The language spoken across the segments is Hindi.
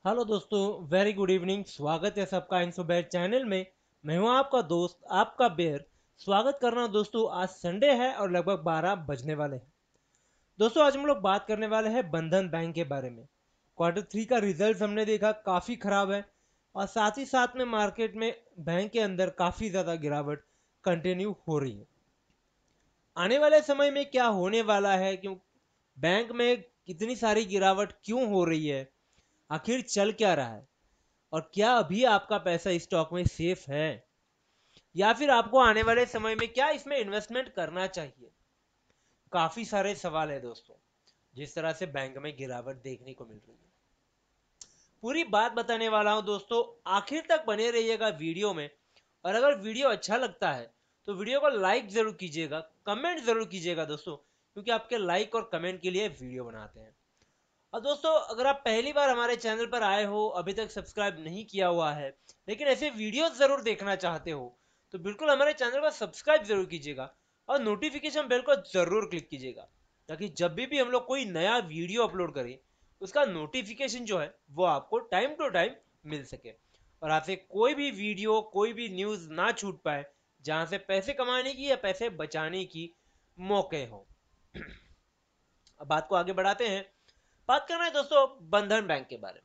हेलो दोस्तों, वेरी गुड इवनिंग। स्वागत है सबका इनफोबेर चैनल में। मैं हूं आपका दोस्त, आपका बेर। स्वागत कर रहा हूं दोस्तों। आज संडे है और लगभग 12 बजने वाले हैं। दोस्तों, आज हम लोग बात करने वाले हैं बंधन बैंक के बारे में। क्वार्टर 3 का रिजल्ट हमने देखा, काफ़ी ख़राब है। और साथ ही साथ में मार्केट में बैंक के अंदर काफ़ी ज़्यादा गिरावट कंटिन्यू हो रही है। आने वाले समय में क्या होने वाला है, क्यों बैंक में कितनी सारी गिरावट क्यों हो रही है, आखिर चल क्या रहा है, और क्या अभी आपका पैसा इस स्टॉक में सेफ है, या फिर आपको आने वाले समय में क्या इसमें इन्वेस्टमेंट करना चाहिए। काफी सारे सवाल है दोस्तों, जिस तरह से बैंक में गिरावट देखने को मिल रही है। पूरी बात बताने वाला हूं दोस्तों, आखिर तक बने रहिएगा वीडियो में। और अगर वीडियो अच्छा लगता है तो वीडियो को लाइक जरूर कीजिएगा, कमेंट जरूर कीजिएगा दोस्तों, क्योंकि आपके लाइक और कमेंट के लिए वीडियो बनाते हैं। और दोस्तों, अगर आप पहली बार हमारे चैनल पर आए हो, अभी तक सब्सक्राइब नहीं किया हुआ है, लेकिन ऐसे वीडियोस जरूर देखना चाहते हो, तो बिल्कुल हमारे चैनल को सब्सक्राइब जरूर कीजिएगा और नोटिफिकेशन बेल को जरूर क्लिक कीजिएगा, ताकि जब भी हम लोग कोई नया वीडियो अपलोड करें, उसका नोटिफिकेशन जो है वो आपको टाइम टू टाइम मिल सके और आपसे कोई भी वीडियो, कोई भी न्यूज़ ना छूट पाए, जहां से पैसे कमाने की या पैसे बचाने की मौके हो। अब बात को आगे बढ़ाते हैं। बात कर रहे हैं दोस्तों बंधन बैंक के बारे में।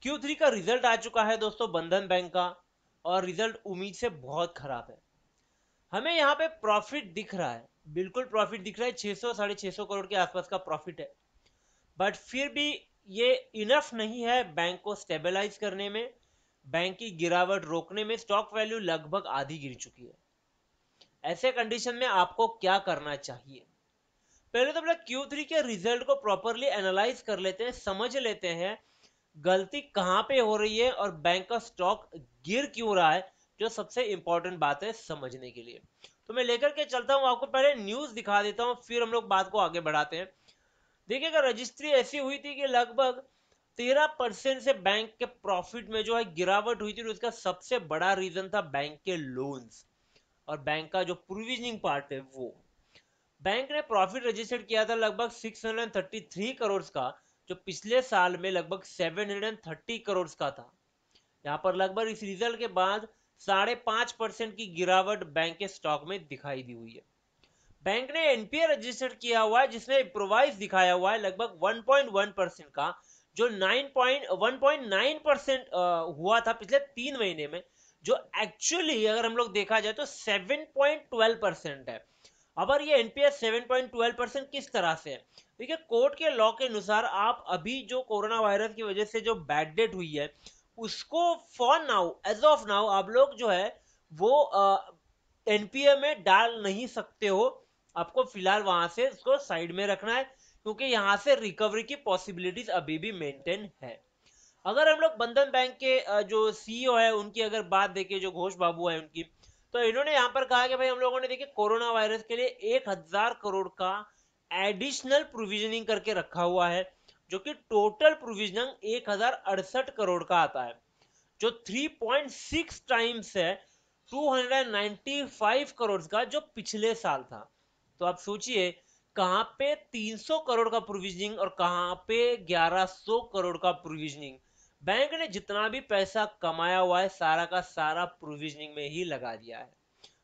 Q3 का रिजल्ट आ चुका है दोस्तों बंधन बैंक का, और रिजल्ट उम्मीद से बहुत खराब है। हमें यहाँ पे प्रॉफिट दिख रहा है, बिल्कुल प्रॉफिट दिख रहा है, 600 साढ़े 600 करोड़ के आसपास का प्रॉफिट है। बट फिर भी ये इनफ नहीं है बैंक को स्टेबलाइज करने में, बैंक की गिरावट रोकने में। स्टॉक वैल्यू लगभग आधी गिर चुकी है। ऐसे कंडीशन में आपको क्या करना चाहिए? पहले तो अपना Q3 के रिजल्ट को प्रॉपरली एनालाइज कर लेते हैं, समझ लेते हैं गलती कहां पे हो रही है और बैंक का स्टॉक गिर क्यों रहा है, जो सबसे इंपॉर्टेंट बात है समझने के लिए। तो मैं लेकर के चलता हूं आपको, पहले न्यूज दिखा देता हूं, फिर हम लोग बात को आगे बढ़ाते हैं। देखिएगा, रजिस्ट्री ऐसी हुई थी कि लगभग 13% से बैंक के प्रॉफिट में जो है गिरावट हुई थी, और उसका सबसे बड़ा रीजन था बैंक के लोन्स और बैंक का जो प्रोविजनिंग पार्ट है वो। बैंक ने प्रॉफिट रजिस्टर्ड किया था लगभग 633 करोड़ का, जो पिछले साल में लगभग 730 करोड़ का था। यहाँ पर लगभग इस रिजल्ट के बाद 5.5% की गिरावट बैंक के स्टॉक में दिखाई दी हुई है। बैंक ने एनपीए रजिस्टर्ड किया हुआ है, जिसमें इम्प्रोवाइज दिखाया हुआ है लगभग 1.1% का, जो 1.9% हुआ था पिछले 3 महीने में, जो एक्चुअली अगर हम लोग देखा जाए तो 7.12% है। अब ये एनपीएस 7.12% किस तरह से है? देखिए, कोर्ट के लॉ के अनुसार आप अभी जो कोरोना वायरस की वजह से जो बैड डेट हुई है, उसको for now, as of now, आप लोग जो है वो एनपीए में डाल नहीं सकते हो। आपको फिलहाल वहां से उसको साइड में रखना है, क्योंकि यहां से रिकवरी की पॉसिबिलिटीज अभी भी मेंटेन है। अगर हम लोग बंधन बैंक के जो सीईओ है उनकी अगर बात देखें, जो घोष बाबू है उनकी, तो इन्होंने यहाँ पर कहा कि भाई हम लोगों ने देखिए कोरोना वायरस के लिए 1000 करोड़ का एडिशनल प्रोविजनिंग करके रखा हुआ है, जो कि टोटल प्रोविजनिंग 1068 करोड़ का आता है, जो 3.6 टाइम्स है 295 करोड़ का जो पिछले साल था। तो आप सोचिए, कहां पे 300 करोड़ का प्रोविजनिंग और कहां पे 1100 करोड़ का प्रोविजनिंग। बैंक ने जितना भी पैसा कमाया हुआ है सारा का सारा प्रोविजनिंग में ही लगा दिया है।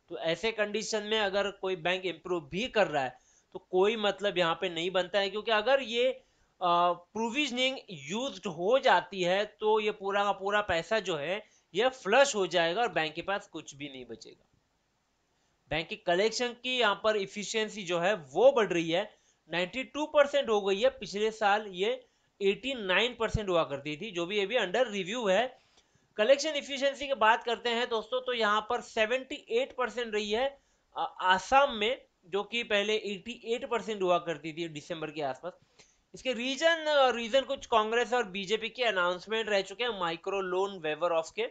तो ऐसे कंडीशन में अगर कोई बैंक इंप्रूव भी कर रहा है तो कोई मतलब यहाँ पे नहीं बनता है, क्योंकि अगर ये प्रोविजनिंग यूज्ड हो जाती है तो ये पूरा का पूरा पैसा जो है ये फ्लश हो जाएगा और बैंक के पास कुछ भी नहीं बचेगा। बैंक की कलेक्शन की यहाँ पर इफिशियंसी जो है वो बढ़ रही है, 92% हो गई है। पिछले साल ये 89% हुआ करती थी, जो भी अभी अंडर रिव्यू है। कलेक्शन इफिशियंसी की बात करते हैं दोस्तों, तो यहाँ पर 78% रही है आसाम में, जो कि पहले 88% हुआ करती थी दिसंबर के आसपास। इसके रीजन कुछ कांग्रेस और बीजेपी के अनाउंसमेंट रह चुके हैं माइक्रो लोन वेवर ऑफ के।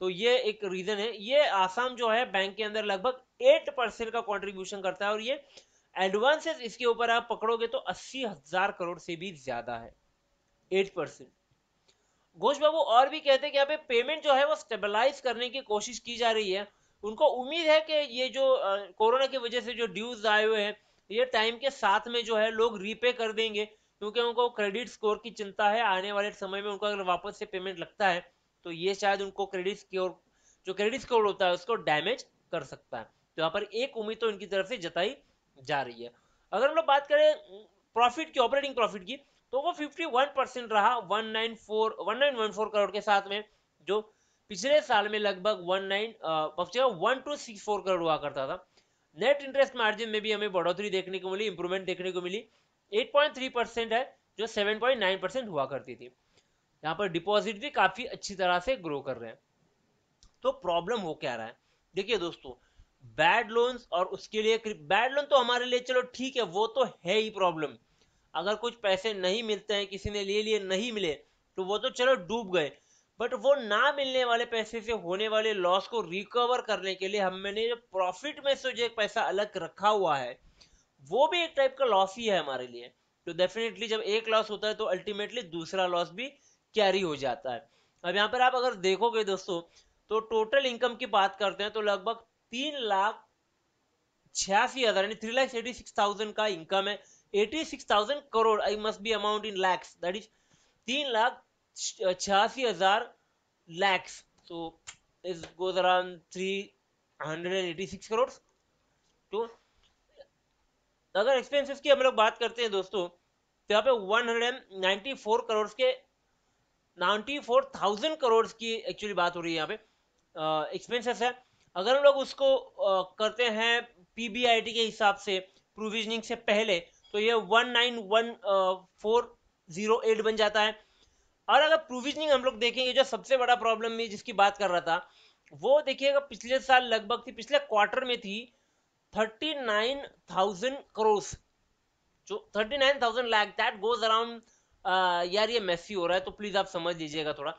तो ये एक रीजन है। ये आसाम जो है बैंक के अंदर लगभग 8% का कंट्रीब्यूशन करता है, और ये एडवांसेस इसके ऊपर आप पकड़ोगे तो 80,000 करोड़ से भी ज्यादा है, 8%। घोष बाबू और भी कहते हैं कि यहाँ पे पेमेंट जो है वो स्टेबलाइज करने की कोशिश की जा रही है। उनको उम्मीद है कि ये जो कोरोना की वजह से जो ड्यूज आए हुए हैं ये टाइम के साथ में जो है लोग रीपे कर देंगे, क्योंकि उनको क्रेडिट स्कोर की चिंता है। आने वाले समय में उनको अगर वापस से पेमेंट लगता है तो ये शायद उनको क्रेडिट स्कोर, जो क्रेडिट स्कोर होता है उसको डैमेज कर सकता है। तो यहाँ पर एक उम्मीद तो इनकी तरफ से जताई जा रही है। अगर हम लोग बात करें प्रॉफिट की, ऑपरेटिंग प्रॉफिट की, तो वो 51% रहा 1914 करोड़ के साथ में, जो पिछले साल में लगभग 1264 करोड़ हुआ करता था। नेट इंटरेस्ट मार्जिन में भी हमें बढ़ोतरी देखने को मिली, इंप्रूवमेंट देखने को मिली, 8.3% है जो 7.9% हुआ करती थी। यहाँ पर डिपॉजिट भी काफी अच्छी तरह से ग्रो कर रहे हैं। तो प्रॉब्लम हो क्या रहा है, देखिए दोस्तों, बैड लोन्स और उसके लिए बैड लोन तो हमारे लिए चलो ठीक है, वो तो है ही प्रॉब्लम। अगर कुछ पैसे नहीं मिलते हैं, किसी ने ले लिए नहीं मिले, तो वो तो चलो डूब गए। बट वो ना मिलने वाले पैसे से होने वाले लॉस को रिकवर करने के लिए हमने जो प्रॉफिट में से जो एक पैसा अलग रखा हुआ है, वो भी एक टाइप का लॉस ही है हमारे लिए। तो डेफिनेटली जब एक लॉस होता है तो अल्टीमेटली दूसरा लॉस भी कैरी हो जाता है। अब यहाँ पर आप अगर देखोगे दोस्तों, तो टोटल इनकम की बात करते हैं तो लगभग 3,86,000 यानी 3,86,000 का इनकम है। 86,000 crore, I must be amount in lakhs, that is 3,86,000 lakhs. So this goes around 386 crore. तो अगर एक्सपेंसेस की हम लोग बात करते हैं दोस्तों, तो यहाँ पे 194 करोड़ के 94,000 करोड़ की एक्चुअली बात हो रही है यहाँ पे एक्सपेंसेस है। अगर हम लोग उसको करते हैं पीबीआईटी के हिसाब से प्रोविजनिंग से पहले, तो ये 191408 बन जाता है। और अगर प्रोविजनिंग हम लोग देखेंगे, जो सबसे बड़ा प्रॉब्लम में जिसकी बात कर रहा था, वो देखिएगा पिछले साल लगभग थी, पिछले क्वार्टर में थी 39,000 करोड़, जो 39,000 लाख, दैट गोज अराउंड, यार ये मेसी हो रहा है तो प्लीज आप समझ लीजिएगा थोड़ा।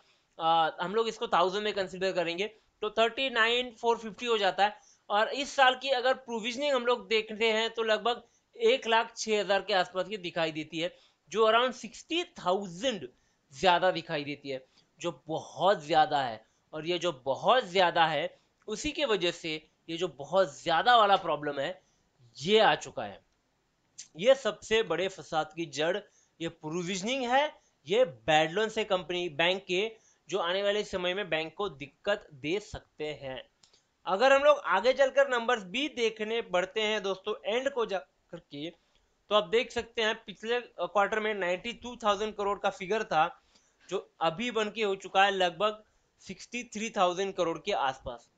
हम लोग इसको 1000 में कंसिडर करेंगे तो 39,450 हो जाता है। और इस साल की अगर प्रोविजनिंग हम लोग देखते हैं तो लगभग 1,06,000 के आसपास की दिखाई देती है, जो अराउंड 60,000 ज्यादा दिखाई देती है, जो बहुत ज्यादा है। और ये जो बहुत ज्यादा है, उसी के वजह से ये जो बहुत ज्यादा वाला प्रॉब्लम है ये आ चुका है। ये सबसे बड़े फसाद की जड़ ये प्रोविजनिंग है, ये बैड लोन से कंपनी बैंक के, जो आने वाले समय में बैंक को दिक्कत दे सकते हैं। अगर हम लोग आगे चलकर नंबर्स भी देखने बढ़ते हैं दोस्तों एंड को जा करके, तो आप देख सकते हैं पिछले क्वार्टर में 92,000 करोड़ का फिगर था, जो अभी बन के हो चुका है लगभग 63,000 करोड़ के आसपास।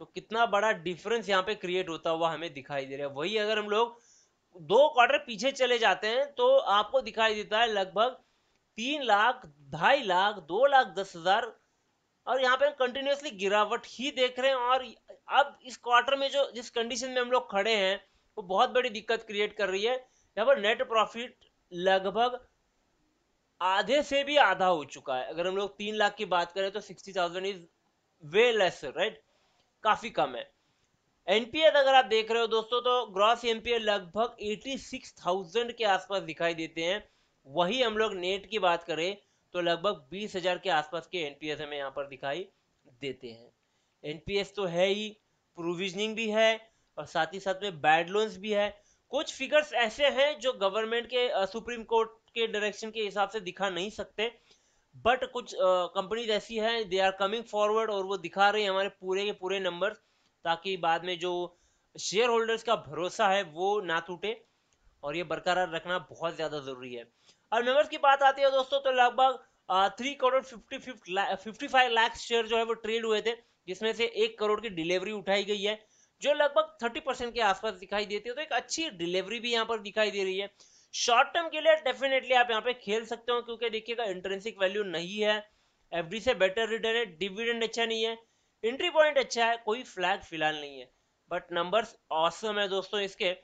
तो कितना बड़ा डिफरेंस यहाँ पे क्रिएट होता हुआ हमें दिखाई दे रहा है। वही अगर हम लोग 2 क्वार्टर पीछे चले जाते हैं तो आपको दिखाई देता है लगभग 3 लाख, 2.5 लाख, 2,10,000। और यहाँ पे कंटिन्यूसली गिरावट ही देख रहे हैं। और अब इस क्वार्टर में जो जिस कंडीशन में हम लोग खड़े हैं, वो बहुत बड़ी दिक्कत क्रिएट कर रही है। यहाँ पर नेट प्रॉफिट लगभग आधे से भी आधा हो चुका है। अगर हम लोग 3 लाख की बात करें तो 60,000 इज वे लेस, राइट, काफी कम है। एनपीए अगर आप देख रहे हो दोस्तों, तो ग्रॉस एनपीए लगभग 86,000 के आसपास दिखाई देते हैं। वही हम लोग नेट की बात करें तो लगभग 20,000 के आसपास के एनपीएस हमें यहाँ पर दिखाई देते हैं। एनपीएस तो है ही, प्रोविजनिंग भी है, और साथ ही साथ में बैड लोन्स भी है। कुछ फिगर्स ऐसे हैं जो गवर्नमेंट के सुप्रीम कोर्ट के डायरेक्शन के हिसाब से दिखा नहीं सकते, बट कुछ कंपनीज ऐसी हैं, दे आर कमिंग फॉरवर्ड और वो दिखा रही है हमारे पूरे के पूरे नंबर्स, ताकि बाद में जो शेयर होल्डर्स का भरोसा है वो ना टूटे, और ये बरकरार रखना बहुत ज्यादा जरूरी है। और मेंबर्स की बात आती है दोस्तों, तो लगभग 3,55,55 लाख शेयर जो है वो ट्रेड हुए थे, जिसमें से 1 करोड़ की डिलीवरी उठाई गई है, जो लगभग 30% के आसपास दिखाई देती है। तो एक अच्छी डिलीवरी भी यहाँ पर दिखाई दे रही है। शॉर्ट टर्म के लिए डेफिनेटली आप यहाँ पे खेल सकते हो, क्योंकि देखिएगा इंट्रिंसिक वैल्यू नहीं है, एफडी से बेटर रिटर्न है, डिविडेंड अच्छा नहीं है, एंट्री पॉइंट अच्छा है, कोई फ्लैग फिलहाल नहीं है। बट नंबर्स ऑसम है दोस्तों इसके।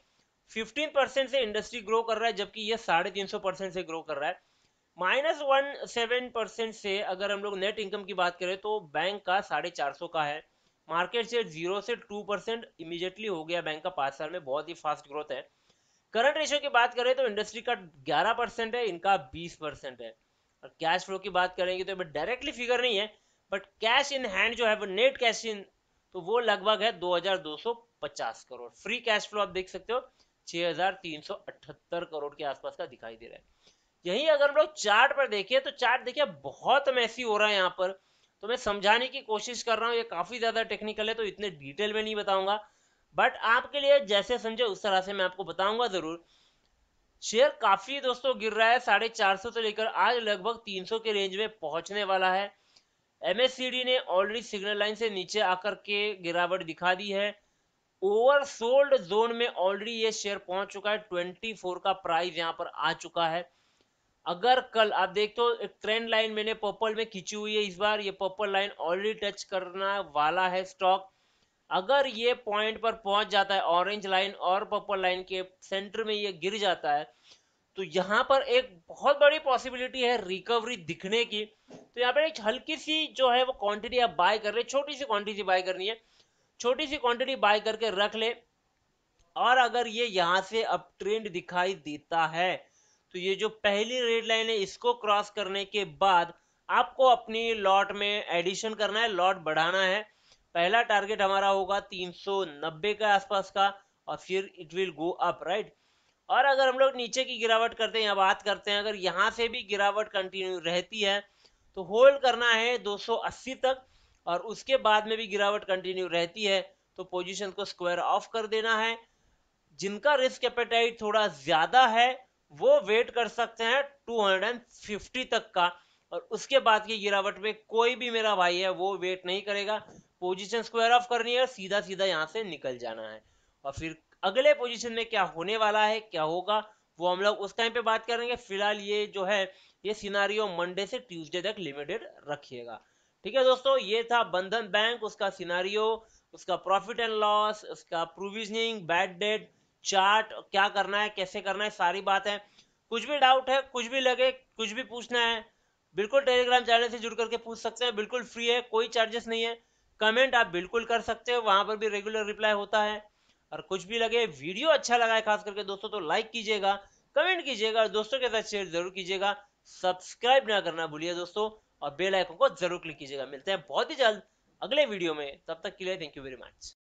15% से इंडस्ट्री ग्रो कर रहा है, जबकि ये 350% से ग्रो कर रहा है। -17% से अगर हम लोग नेट इनकम की बात करें तो बैंक का 450 का है। मार्केट शेयर 0 से 2% इमीडिएटली हो गया बैंक का 5 साल में, बहुत ही फास्ट ग्रोथ है। करंट रेशियो की बात करें तो इंडस्ट्री का 11% है, इनका 20% है। और कैश फ्लो की बात करेंगे तो डायरेक्टली फिगर नहीं है, बट कैश इन हैंड जो है वो नेट कैश इन, तो वो लगभग है 2,250 करोड़। फ्री कैश फ्लो आप देख सकते हो 6,378 करोड़ के आसपास का दिखाई दे रहा है। यही अगर हम लोग चार्ट पर देखें तो चार्ट देखिए बहुत मैसी हो रहा है यहाँ पर। तो मैं समझाने की कोशिश कर रहा हूँ, ये काफी ज्यादा टेक्निकल है तो इतने डिटेल में नहीं बताऊंगा, बट आपके लिए जैसे समझे उस तरह से मैं आपको बताऊंगा जरूर। शेयर काफी दोस्तों गिर रहा है, 450 से लेकर आज लगभग 300 के रेंज में पहुंचने वाला है। एमएससीडी ने ऑलरेडी सिग्नल लाइन से नीचे आकर के गिरावट दिखा दी है। ओवरसोल्ड जोन में ऑलरेडी ये शेयर पहुंच चुका है, 24 का प्राइस यहाँ पर आ चुका है। अगर कल आप देख तो एक ट्रेंड लाइन मैंने पर्पल में खींची हुई है, इस बार ये पर्पल लाइन ऑलरेडी टच करना वाला है स्टॉक। अगर ये पॉइंट पर पहुंच जाता है, ऑरेंज लाइन और पर्पल लाइन के सेंटर में ये गिर जाता है, तो यहाँ पर एक बहुत बड़ी पॉसिबिलिटी है रिकवरी दिखने की। तो यहाँ पर एक हल्की सी जो है वो क्वांटिटी आप बाय कर ले, छोटी सी क्वांटिटी बाय करनी है, छोटी सी क्वांटिटी बाय करके रख ले। और अगर ये यहाँ से अप ट्रेंड दिखाई देता है तो ये जो पहली रेड लाइन है इसको क्रॉस करने के बाद आपको अपनी लॉट में एडिशन करना है, लॉट बढ़ाना है। पहला टारगेट हमारा होगा 390 के आसपास का, और फिर it will go up, right. और अगर हम लोग नीचे की गिरावट करते हैं या बात करते हैं, अगर यहाँ से भी गिरावट कंटिन्यू रहती है तो होल्ड करना है 280 तक, और उसके बाद में भी गिरावट कंटिन्यू रहती है तो पोजीशन को स्क्वायर ऑफ कर देना है। जिनका रिस्क एपेटाइट थोड़ा ज्यादा है वो वेट कर सकते हैं 250 तक का, और उसके बाद की गिरावट में कोई भी मेरा भाई है वो वेट नहीं करेगा। पोजीशन स्क्वायर ऑफ करनी है, सीधा सीधा यहां से निकल जाना है। और फिर अगले पोजीशन में क्या होने वाला है, क्या होगा, वो हम लोग उस टाइम पे बात करेंगे। फिलहाल ये जो है ये सिनारियो मंडे से ट्यूसडे तक लिमिटेड रखिएगा। ठीक है दोस्तों, ये था बंधन बैंक, उसका सिनारियो, उसका प्रॉफिट एंड लॉस, उसका प्रोविजनिंग, बैड डेट, चार्ट, क्या करना है, कैसे करना है, सारी बात है। कुछ भी डाउट है, कुछ भी लगे, कुछ भी पूछना है, बिल्कुल टेलीग्राम चैनल से जुड़ करके पूछ सकते हैं, बिल्कुल फ्री है, कोई चार्जेस नहीं है। कमेंट आप बिल्कुल कर सकते हो, वहां पर भी रेगुलर रिप्लाई होता है। और कुछ भी लगे, वीडियो अच्छा लगा है खास करके दोस्तों तो लाइक कीजिएगा, कमेंट कीजिएगा और दोस्तों के साथ शेयर जरूर कीजिएगा। सब्सक्राइब ना करना भूलिए दोस्तों, और बेल आइकन को जरूर क्लिक कीजिएगा। मिलते हैं बहुत ही जल्द अगले वीडियो में, तब तक के लिए थैंक यू वेरी मच।